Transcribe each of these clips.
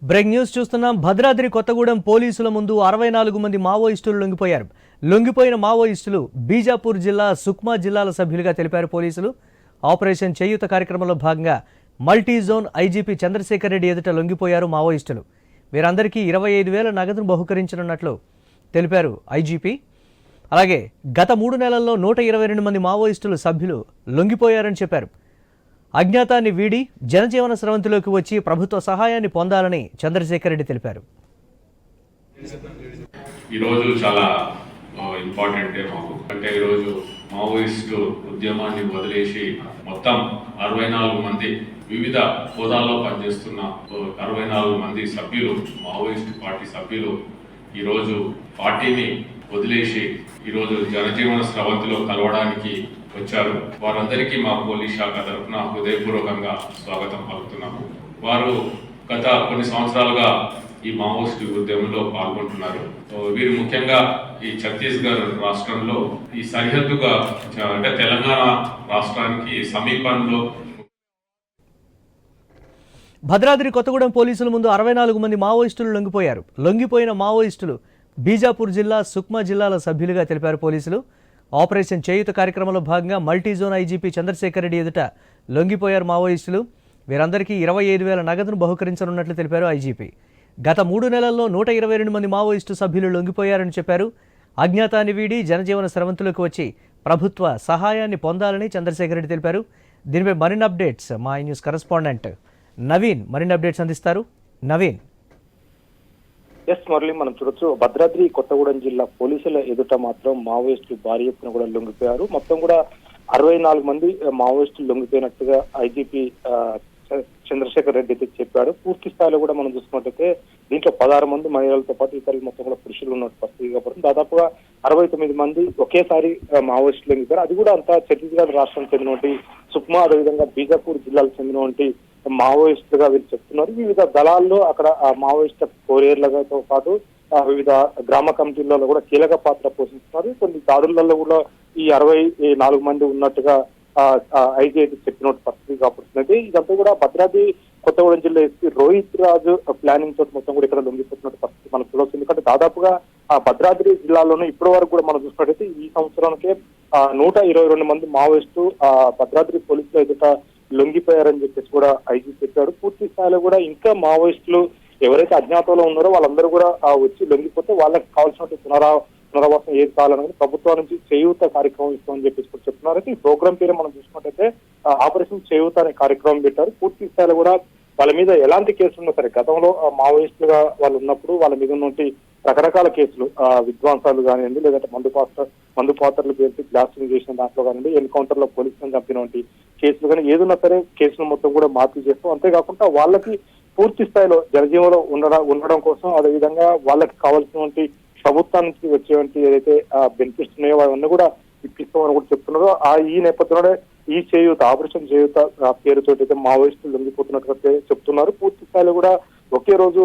Break news చూస్తున్నాం. భద్రాద్రి కొత్తగూడెం పోలీసుల ముందు 64 మంది మావోయిస్టులు లొంగిపోయారు. లొంగిపోయిన మావోయిస్టులు బీజాపూర్ జిల్లా, సుక్మా జిల్లాల సభ్యులుగా తెలిపారు పోలీసులు. ఆపరేషన్ చేయూత కార్యక్రమంలో భాగంగా multi zone IGP Chandrashekar Reddy ఎదుట లొంగిపోయారు మావోయిస్టులు. వీరందరికీ 25,000 నగదును బహుకరించనున్నట్లు తెలిపారు ఐజీపీ. అలాగే గత 3 నెలల్లో 122 మంది మావోయిస్టులు సభ్యులు లొంగిపోయారని చెప్పారు. అజ్ఞాతాన్ని వీడి జనజీవన స్రవంతిలోకి వచ్చి ప్రభుత్వ సహాయాన్ని పొందాలని చంద్రశేఖర్ రెడ్డి తెలిపారు. ఈరోజు చాలా ఇంపార్టెంట్ డే మాకు. అంటే ఈరోజు మావోయిస్టు ఉద్యమాన్ని వదిలేసి మొత్తం 64 మంది వివిధ హోదాల్లో పనిచేస్తున్న 64 మంది సభ్యులు, మావోయిస్టు పార్టీ సభ్యులు ఈరోజు పార్టీని వదిలేసి ఈరోజు జనజీవన స్రవంతిలో కలవడానికి వచ్చారు. వారందరికీ మా పోలీస్ శాఖ తరఫున హృదయపూర్వకంగా స్వాగతం పలుకుతున్నాము. వారు గత కొన్ని సంవత్సరాలుగా ఈ మావోయిస్టు ఉద్యమంలో పాల్గొంటున్నారు. వీరు ముఖ్యంగా ఈ ఛత్తీస్గఢ్ రాష్ట్రంలో ఈ సరిహద్దుగా అంటే తెలంగాణ రాష్ట్రానికి సమీపంలో. భద్రాద్రి కొత్తగూడెం పోలీసుల ముందు 64 మంది మావోయిస్టులు లొంగిపోయారు. లొంగిపోయిన మావోయిస్టులు బీజాపూర్ జిల్లా, సుక్మా జిల్లాల సభ్యులుగా తెలిపారు పోలీసులు. ఆపరేషన్ చేయూత కార్యక్రమంలో భాగంగా multi zone IGP Chandrashekar Reddy ఎదుట లొంగిపోయారు మావోయిస్టులు. వీరందరికీ 25,000 నగదును బహుకరించనున్నట్లు తెలిపారు ఐజీపీ. గత 3 నెలల్లో 122 మంది మావోయిస్టు సభ్యులు లొంగిపోయారని చెప్పారు. అజ్ఞాతాన్ని వీడి జనజీవన స్రవంతిలోకి వచ్చి ప్రభుత్వ సహాయాన్ని పొందాలని చంద్రశేఖర్ రెడ్డి తెలిపారు. దీనిపై మరిన్ని అప్డేట్స్ మా న్యూస్ కరెస్పాండెంట్ నవీన్ మరిన్ని అప్డేట్స్ అందిస్తారు. నవీన్. ఎస్ మురళి, మనం చూడొచ్చు భద్రాద్రి కొత్తగూడెం జిల్లా పోలీసుల ఎదుట మాత్రం మావోయిస్టులు భారీ ఎత్తున కూడా లొంగిపోయారు. మొత్తం కూడా 64 మంది మావోయిస్టులు లొంగిపోయినట్టుగా ఐజీపీ చంద్రశేఖర్ రెడ్డి అయితే చెప్పాడు. పూర్తి స్థాయిలో కూడా మనం చూసుకున్నట్టయితే దీంట్లో 16 మంది మహిళలతో పాటు ఇతరులు మొత్తం కూడా పురుషులు ఉన్నట్టు పరిస్థితి కాబట్టి దాదాపుగా 69 మంది ఒకేసారి మావోయిస్టులు లొంగిపోయారు. అది కూడా అంతా ఛత్తీస్గఢ్ రాష్ట్రం చెందినటువంటి సుక్మా, అదేవిధంగా బీజాపూర్ జిల్లాకు చెందినటువంటి మావోయిస్టులుగా వీళ్ళు చెప్తున్నారు. వివిధ దళాల్లో అక్కడ మావోయిస్టు కోరియర్లతో పాటు వివిధ గ్రామ కమిటీలలో కూడా కీలక పాత్ర పోషిస్తున్నారు. కొన్ని దాడులలో కూడా ఈ 64 మంది ఉన్నట్టుగా ఐజీ అయితే చెప్పినట్టు పరిస్థితి కాబట్టి ఇదంతా కూడా భద్రాద్రి కొత్తగూడెం జిల్లా ఎస్పీ రోహిత్ రాజు ప్లానింగ్ తోటి మొత్తం కూడా ఇక్కడ లొంగిపోతున్నట్టు పరిస్థితి మనకు చూడవచ్చు. ఎందుకంటే దాదాపుగా భద్రాద్రి జిల్లాలోనే ఇప్పటి వరకు కూడా మనం చూసినట్టయితే ఈ సంవత్సరానికే 122 మంది మావోయిస్టు భద్రాద్రి పోలీసులు ఎదుట లొంగిపోయారని చెప్పేసి కూడా ఐజీ చెప్పారు. పూర్తి స్థాయిలో కూడా ఇంకా మావోయిస్టులు ఎవరైతే అజ్ఞాతంలో ఉన్నారో వాళ్ళందరూ కూడా వచ్చి లొంగిపోతే వాళ్ళకి కావాల్సినటువంటి పునరావాసం ఏది కావాలనేది ప్రభుత్వం నుంచి చేయూత కార్యక్రమం ఇస్తామని చెప్పేసి కూడా చెప్తున్నారు. అయితే ఈ ప్రోగ్రామ్ పేరు మనం చూసుకున్నట్టయితే ఆపరేషన్ చేయూత అనే కార్యక్రమం పెట్టారు. పూర్తి స్థాయిలో కూడా వాళ్ళ మీద ఎలాంటి కేసులు ఉన్నా సరే, గతంలో మావోయిస్టులుగా వాళ్ళు ఉన్నప్పుడు వాళ్ళ మీద ఉన్నటువంటి రకరకాల కేసులు, విధ్వంసాలు కానివ్వండి, లేదంటే మందు పాత్రలు పేర్చి బ్లాస్టింగ్ చేసిన దాంట్లో కానివ్వండి, ఎన్కౌంటర్ లో పోలీసులను చంపినటువంటి కేసులు కానీ ఏదున్నా సరే కేసులు మొత్తం కూడా మార్పు చేస్తాం. అంతేకాకుండా వాళ్ళకి పూర్తి స్థాయిలో జనజీవనంలో ఉండడం కోసం, అదేవిధంగా వాళ్ళకి కావాల్సినటువంటి ప్రభుత్వం నుంచి వచ్చేటువంటి ఏదైతే బెనిఫిట్స్ ఉన్నాయో అవన్నీ కూడా ఇప్పిస్తామని కూడా చెప్తున్నారు. ఈ నేపథ్యంలోనే ఈ చేయూత, ఆపరేషన్ చేయూత పేరుతోటి అయితే మావోయిస్టులు లొంగిపోతున్నట్టుగా చెప్తున్నారు. పూర్తి స్థాయిలో కూడా ఒకే రోజు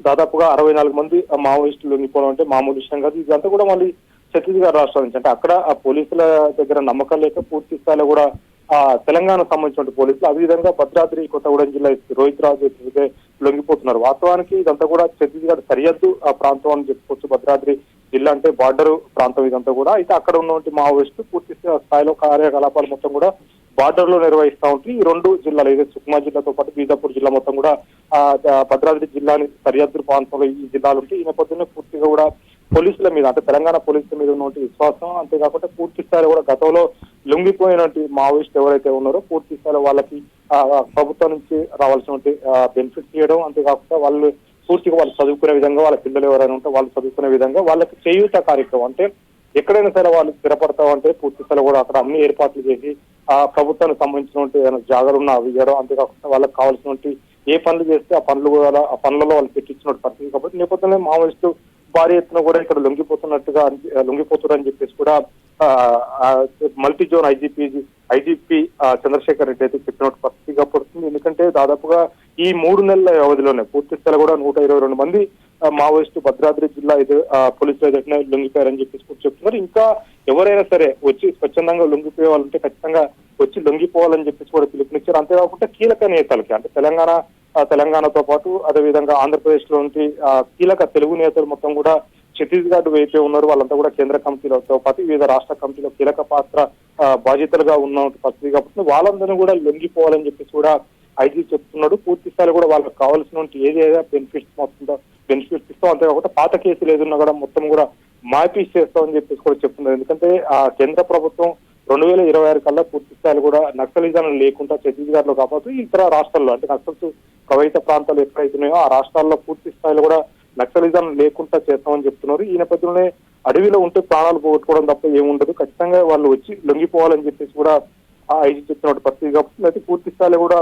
దాదాపుగా 64 మంది మావోయిస్టులు లొంగిపోవడం అంటే మామూలు విషయం కాదు. ఇదంతా కూడా మళ్ళీ ఛత్తీస్గఢ్ రాష్ట్రం నుంచి, అంటే అక్కడ ఆ పోలీసుల దగ్గర నమ్మకం లేక పూర్తి స్థాయిలో కూడా తెలంగాణకు సంబంధించిన పోలీసులు, అదేవిధంగా భద్రాద్రి కొత్తగూడెం జిల్లా రోహిత్ రాజు అయితే లొంగిపోతున్నారు. వాస్తవానికి ఇదంతా కూడా ఛత్తీస్గఢ్ సరిహద్దు ప్రాంతం అని చెప్పుకోవచ్చు. భద్రాద్రి జిల్లా అంటే బార్డర్ ప్రాంతం ఇదంతా కూడా. అయితే అక్కడ ఉన్నటువంటి మావోయిస్టులు పూర్తి స్థాయిలో కార్యకలాపాలు మొత్తం కూడా బార్డర్ లో నిర్వహిస్తూ ఉంటుంది. ఈ 2 జిల్లాలు ఏదైతే సుక్మా జిల్లాతో పాటు బీజాపూర్ జిల్లా మొత్తం కూడా భద్రాద్రి జిల్లాని సరిహద్దు ప్రాంతంలో ఈ జిల్లాలు ఉంటాయి. ఈ నేపథ్యంలో పూర్తిగా కూడా పోలీసుల మీద, అంటే తెలంగాణ పోలీసుల మీద ఉన్నటువంటి విశ్వాసం, అంతేకాకుండా పూర్తి స్థాయిలో కూడా గతంలో లొంగిపోయినటువంటి మావోయిస్టు ఎవరైతే ఉన్నారో పూర్తి స్థాయిలో వాళ్ళకి ప్రభుత్వం నుంచి రావాల్సినటువంటి బెనిఫిట్స్ ఇవ్వడం, అంతేకాకుండా వాళ్ళు పూర్తిగా వాళ్ళు చదువుకునే విధంగా, వాళ్ళ పిల్లలు ఎవరైనా ఉంటే వాళ్ళు చదువుకునే విధంగా వాళ్ళకి చేయూత కార్యక్రమం, అంటే ఎక్కడైనా సరే వాళ్ళు స్థిరపడతామంటే పూర్తి స్థాయిలో కూడా అక్కడ అన్ని ఏర్పాట్లు చేసి ప్రభుత్వానికి సంబంధించినటువంటి జాగ్రత్త ఉన్న అవి ఇవ్వడం, అంతేకాకుండా వాళ్ళకి కావాల్సినటువంటి ఏ పనులు చేస్తే ఆ పనులలో వాళ్ళు పెట్టించినట్టు పరిస్థితి కాబట్టి నేపథ్యంలో మావోయిస్టు భారీ ఎత్తున కూడా ఇక్కడ లొంగిపోతున్నారని చెప్పేసి కూడా multi zone IGP Chandrashekar Reddy అయితే చెప్పినట్టు పరిస్థితిగా పడుతుంది. ఎందుకంటే దాదాపుగా ఈ 3 నెలల వ్యవధిలోనే పూర్తి స్థాయిలో కూడా 122 మంది మావోయిస్టు భద్రాద్రి జిల్లా పోలీసులు ఎదుట లొంగిపోయారని చెప్పేసి చెప్తున్నారు. ఇంకా ఎవరైనా సరే వచ్చి స్వచ్ఛందంగా లొంగిపోయే వాళ్ళంటే ఖచ్చితంగా వచ్చి లొంగిపోవాలని చెప్పేసి కూడా పిలుపునిచ్చారు. అంతేకాకుండా కీలక నేతలకి, అంటే తెలంగాణ తెలంగాణతో పాటు అదేవిధంగా ఆంధ్రప్రదేశ్ లోని కీలక తెలుగు నేతలు మొత్తం కూడా ఛత్తీస్గఢ్ వైపే ఉన్నారు. వాళ్ళంతా కూడా కేంద్ర కమిటీలతో పాటు వివిధ రాష్ట్ర కమిటీలో కీలక పాత్ర బాధ్యతలుగా ఉన్న పరిస్థితి కాబట్టి వాళ్ళందరినీ కూడా లొంగిపోవాలని చెప్పేసి కూడా ఐజీ చెప్తున్నాడు. పూర్తి స్థాయిలో కూడా వాళ్ళకి కావాల్సిన ఏదైనా బెనిఫిట్స్ ఇస్తాం, అంతేకాకుండా పాత కేసులు ఏదన్నా కూడా మొత్తం కూడా మాఫీ చేస్తామని చెప్పేసి కూడా చెప్తున్నారు. ఎందుకంటే ఆ కేంద్ర ప్రభుత్వం 2026 కల్లా పూర్తి స్థాయిలో కూడా నక్సలిజం లేకుండా ఛత్తీస్గఢ్ లో కాపాడు ఇతర రాష్ట్రాల్లో అంటే నక్సల్స్ ప్రభావిత ప్రాంతాలు ఎక్కడైతున్నాయో ఆ రాష్ట్రాల్లో పూర్తి స్థాయిలో కూడా నక్సలిజం లేకుండా చేస్తామని చెప్తున్నారు. ఈ నేపథ్యంలోనే అడవిలో ఉంటే ప్రాణాలు పోగొట్టుకోవడం తప్ప ఏముండదు, ఖచ్చితంగా వాళ్ళు వచ్చి లొంగిపోవాలని చెప్పేసి కూడా ఐజీ చెప్తున్నట్టు పరిస్థితి కాబట్టి అయితే పూర్తి స్థాయిలో కూడా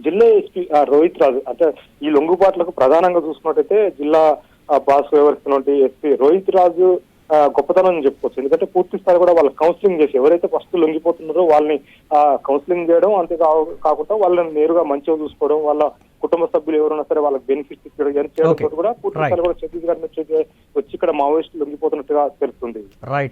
జిల్లా ఎస్పీ రోహిత్ రాజు అంటే ఈ లొంగుబాట్లకు ప్రధానంగా చూసుకున్నట్టయితే జిల్లా బాస్ వ్యవహరిస్తున్నటువంటి ఎస్పీ రోహిత్ రాజు గొప్పతనం అని చెప్పుకోవచ్చు. ఎందుకంటే పూర్తి స్థాయి కూడా వాళ్ళకి కౌన్సిలింగ్ చేసి ఎవరైతే ఫస్ట్ లొంగిపోతున్నారో వాళ్ళని కౌన్సిలింగ్ చేయడం, అంతే కాకుండా వాళ్ళని నేరుగా మంచిగా చూసుకోవడం, వాళ్ళ కుటుంబ సభ్యులు ఎవరైనా సరే వాళ్ళకి బెనిఫిట్స్ ఇచ్చడం కూడా పూర్తి స్థాయి కూడా ఛత్తీస్గఢ్ నుంచి వచ్చి ఇక్కడ మావోయిస్టులు లొంగిపోతున్నట్టుగా తెలుస్తుంది. రైట్.